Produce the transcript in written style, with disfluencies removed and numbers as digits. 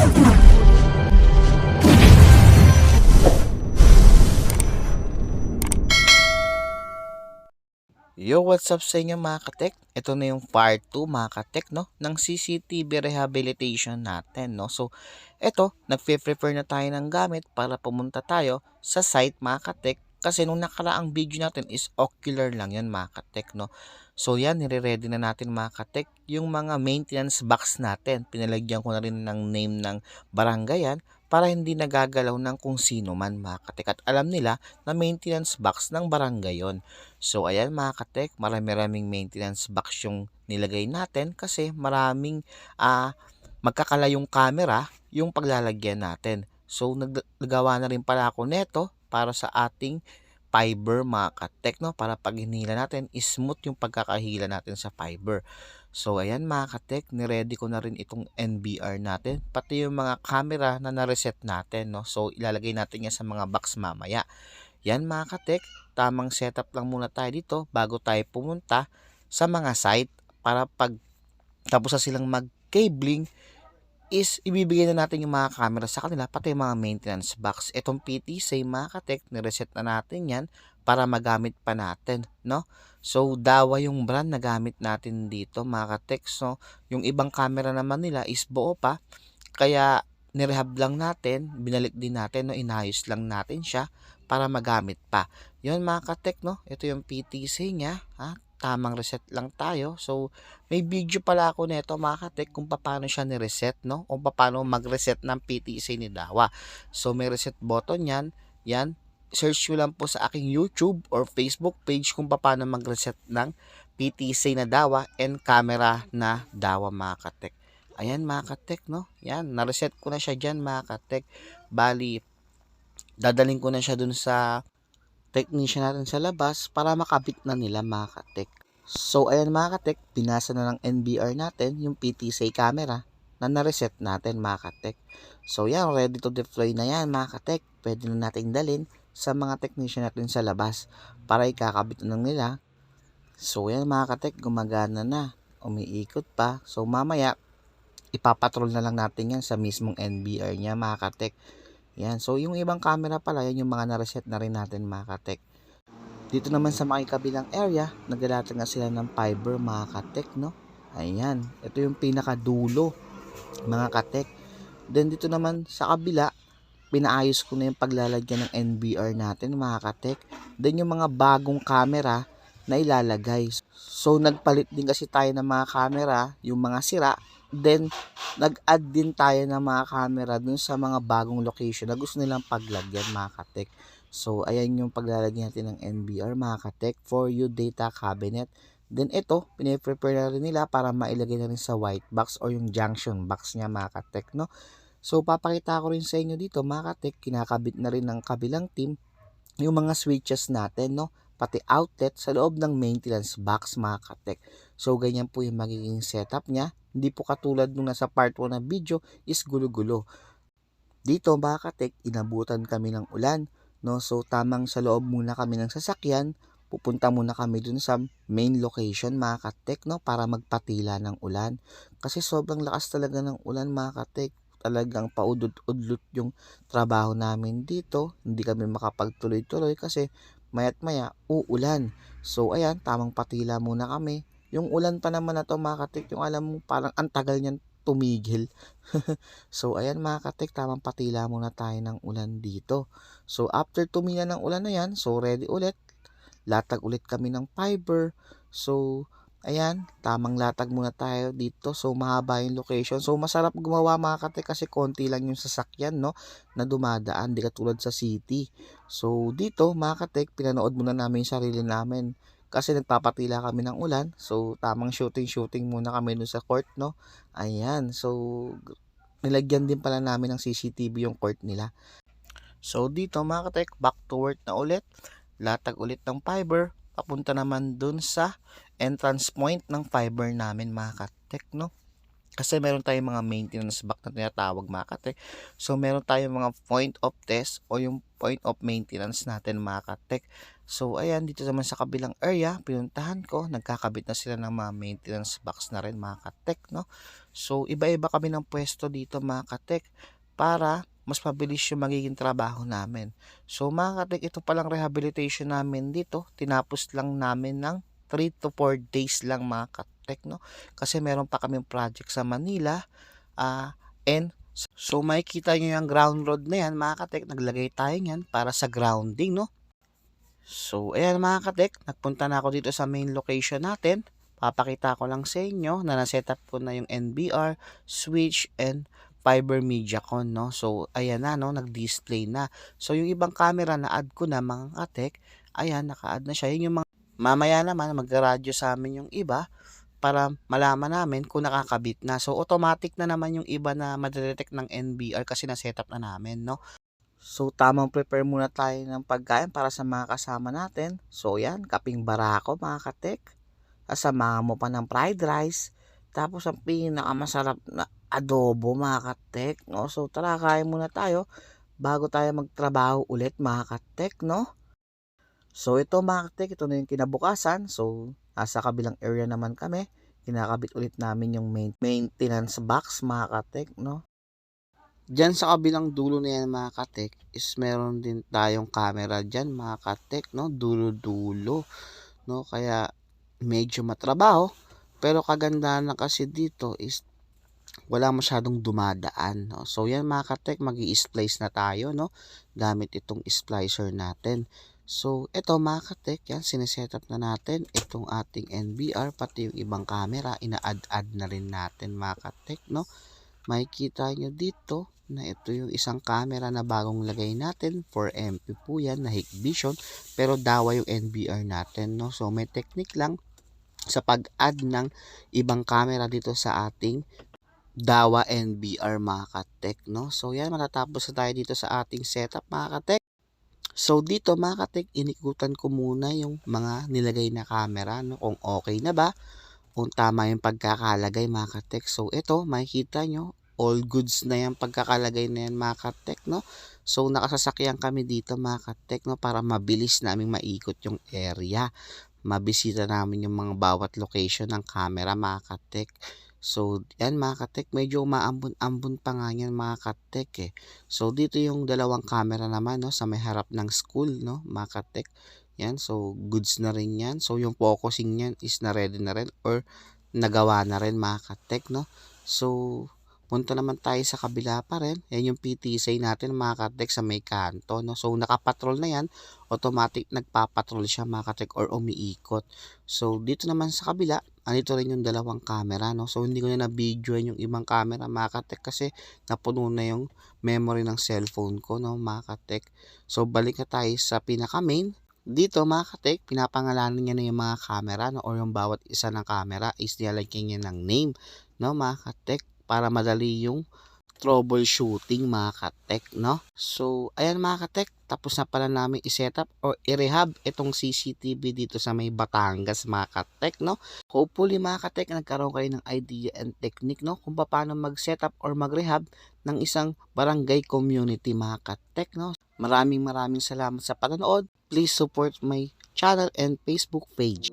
Yo, what's up sa inyo mga katek? Ito na yung part 2 mga katek, no, ng CCTV rehabilitation natin, no. So, ito, nagpe-prepare na tayo ng gamit para pumunta tayo sa site mga katek. Kasi nung nakaraang video natin is ocular lang yan mga katek, no. So, yan, nire-ready na natin mga katek yung mga maintenance box natin. Pinalagyan ko na rin ng name ng barangay yan para hindi nagagalaw ng kung sino man mga katek. At alam nila na maintenance box ng barangay yon. So ayan mga katek, marami-raming maintenance box yung nilagay natin kasi maraming magkakalayong camera yung paglalagyan natin. So nagawa na rin pala ako neto para sa ating fiber mga katek, no, para pag hinila natin smooth yung pagkakahila natin sa fiber. So ayan mga katek, niready ko na rin itong NBR natin, pati yung mga camera na na-reset natin, no. So ilalagay natin yan sa mga box mamaya. Yan mga katek, tamang setup lang muna tayo dito bago tayo pumunta sa mga site para pag tapos na silang mag-cabling is ibibigay na natin yung mga camera sa kanila pati yung mga maintenance box. Itong PTC mga katek, nireset na natin yan para magamit pa natin, no? So, Dawa yung brand na gamit natin dito mga katek. So, yung ibang camera naman nila is buo pa, kaya nirehab lang natin, binalik din natin, no, inayos lang natin siya para magamit pa. Yun mga katek, no, ito yung PTC niya, ha? Tamang reset lang tayo. So, may video pala ako nito mga katek kung paano siya ni-reset, no, o paano mag-reset ng PTC ni Dawa. So, may reset button yan. Yan, search nyo lang po sa aking YouTube or Facebook page kung paano mag-reset ng PTC na Dawa and camera na Dawa mga katek. Ayan mga katek, no? Yan, na-reset ko na siya dyan mga katek. Bali, dadaling ko na siya dun sa technician natin sa labas para makabit na nila mga katek. So, ayan mga katek, pinasa na ng NBR natin yung PTC camera na na-reset natin mga katek. So, yan, ready to deploy na yan mga katek. Pwede na natin dalhin sa mga technician natin sa labas para ikakabit na nila. So, yan mga katek, gumagana na. Umiikot pa. So, mamaya, ipapatrol na lang natin yan sa mismong NBR niya mga katek. Yan. So, yung ibang camera pala, yan yung mga na-reset na rin natin mga katek. Dito naman sa makikabilang area, naglalatag na sila ng fiber mga katek, no? Ayan. Ito yung pinakadulo mga katek. Then, dito naman sa kabila, pinaayos ko na yung paglalagyan ng NBR natin mga katek. Then, yung mga bagong camera na ilalagay. So, nagpalit din kasi tayo ng mga camera, yung mga sira. Then, nag-add din tayo ng mga camera dun sa mga bagong location na gusto nilang paglagyan mga katek. So, ayan yung paglalagyan natin ng NBR mga katek for you data cabinet. Then, ito, piniprepare na rin nila para mailagay na rin sa white box or yung junction box niya mga katek, no? So, papakita ko rin sa inyo dito mga katek, kinakabit na rin ng kabilang team yung mga switches natin, no? Pati outlet sa loob ng maintenance box mga katek. So, ganyan po yung magiging setup niya. Hindi po katulad nung nasa part 1 na video is gulo-gulo. Dito mga katek, inabutan kami ng ulan, no? So, tamang sa loob muna kami ng sasakyan. Pupunta muna kami dun sa main location mga katek, no? Para magpatila ng ulan. Kasi sobrang lakas talaga ng ulan mga katek. Talagang paudot-udlot yung trabaho namin dito. Hindi kami makapagtuloy-tuloy kasi mayat maya uulan. So ayan, tamang patila muna kami. Yung ulan pa naman na to mga katik, yung alam mo parang ang tagal niyan tumigil. So ayan mga katik, tamang patila muna tayo ng ulan dito. So after tumila ng ulan na yan, so ready ulit. Latag ulit kami ng fiber. So ayan, tamang latag muna tayo dito. So, mahaba yung location. So, masarap gumawa mga kate kasi konti lang yung sasakyan, no, na dumadaan. Di katulad sa city. So, dito mga kate, pinanood muna namin yung sarili namin. Kasi nagpapatila kami ng ulan. So, tamang shooting muna kami dun sa court, no. Ayan. So, nilagyan din pala namin ng CCTV yung court nila. So, dito mga kate, back to work na ulit. Latag ulit ng fiber. Papunta naman dun sa entrance point ng fiber namin mga katek, no? Kasi meron tayong mga maintenance box na tinatawag mga katek. So meron tayong mga point of test o yung point of maintenance natin mga katek. So ayan, dito naman sa kabilang area, pinuntahan ko, nagkakabit na sila ng mga maintenance box na rin mga katek, no? So, iba-iba kami ng pwesto dito mga katek para mas mabilis yung magiging trabaho namin. So, mga katek, ito palang rehabilitation namin dito, tinapos lang namin ng 3 to 4 days lang mga katek, no? Kasi meron pa kaming project sa Manila, and so makikita nyo yung ground road na yan mga katek, naglagay tayo yan para sa grounding, no? So, ayan mga katek, nagpunta na ako dito sa main location natin. Papakita ko lang sa inyo na na-setup ko na yung NBR, switch, and fiber MediaCon, no? So, ayan na, no? Nag-display na. So, yung ibang camera na add ko na mga katek, ayan, naka-add na siya. Yun yung mga, mamaya naman, mag-radyo sa amin yung iba para malaman namin kung nakakabit na. So, automatic na naman yung iba na madetect ng NBR kasi na-setup na namin, no? So, tamang prepare muna tayo ng pagkain para sa mga kasama natin. So, yan, kaping barako mga katek. Kasama mo pa ng fried rice. Tapos, ang pinakamasarap na adobo mga katek, no? So, tara, kain muna tayo bago tayo magtrabaho ulit mga katek, no? So, ito mga katek, ito na yung kinabukasan. So, nasa kabilang area naman kami. Kinakabit ulit namin yung maintenance box mga katek, no? Diyan sa kabilang dulo na yan mga katek is meron din tayong camera diyan mga katek, no? Dulo-dulo, no? Kaya medyo matrabaho. Pero kagandahan na kasi dito is wala masyadong dumadaan, no? So yan mga katek, magi-splice na tayo, no? Gamit itong splicer natin. So ito mga katek, yan sineset up na natin itong ating NBR pati yung ibang camera, ina-add na rin natin mga katek, no? Makikita nyo dito na ito yung isang camera na bagong lagay natin, 4MP po yan na Hikvision, pero dawa yung NBR natin, no? So may technique lang sa pag-add ng ibang camera dito sa ating dawa NBR mga katek, no? So yan, matatapos na tayo dito sa ating setup mga katek. So dito mga katek, inikutan ko muna yung mga nilagay na camera, no? Kung okay na ba, kung tama yung pagkakalagay mga katek. So ito, makikita nyo, all goods na yan pagkakalagay na yan mga katek, no? So nakasasakyan kami dito mga katek, no? Para mabilis naming maikot yung area. Mabisita namin yung mga bawat location ng camera mga katek. So yan mga katek, medyo umaambon-ambon pa nga yan mga katek eh. So dito yung dalawang camera naman, no? Sa may harap ng school, no mga katek. Yan, so goods na rin yan. So yung focusing yan is na ready na rin or nagawa na rin mga katek, no? So punta naman tayo sa kabila pa rin. Yan yung PTSA natin mga katek sa may kanto, no? So nakapatrol na yan, automatic nagpapatrol siya mga katek or umiikot. So dito naman sa kabila, andito rin yung dalawang camera, no? So hindi ko na na-videoan yung ibang camera mga katek kasi napuno na yung memory ng cellphone ko, no mga katek. So balik na tayo sa pinaka main. Dito mga katek, pinapangalanan niya na yung mga camera, no, or yung bawat isa ng camera is nilalagyan niya ng name, no mga katek, para madali yung troubleshooting mga katek, no. So ayan mga katek, tapos na pala namin i-setup or i-rehab itong CCTV dito sa may Batangas mga katek, no. Hopefully mga katek, nagkaroon kayo ng idea and technique, no, kung paano mag-setup or mag-rehab ng isang barangay community mga katek, no. Maraming salamat sa panonood. Please support my channel and Facebook page.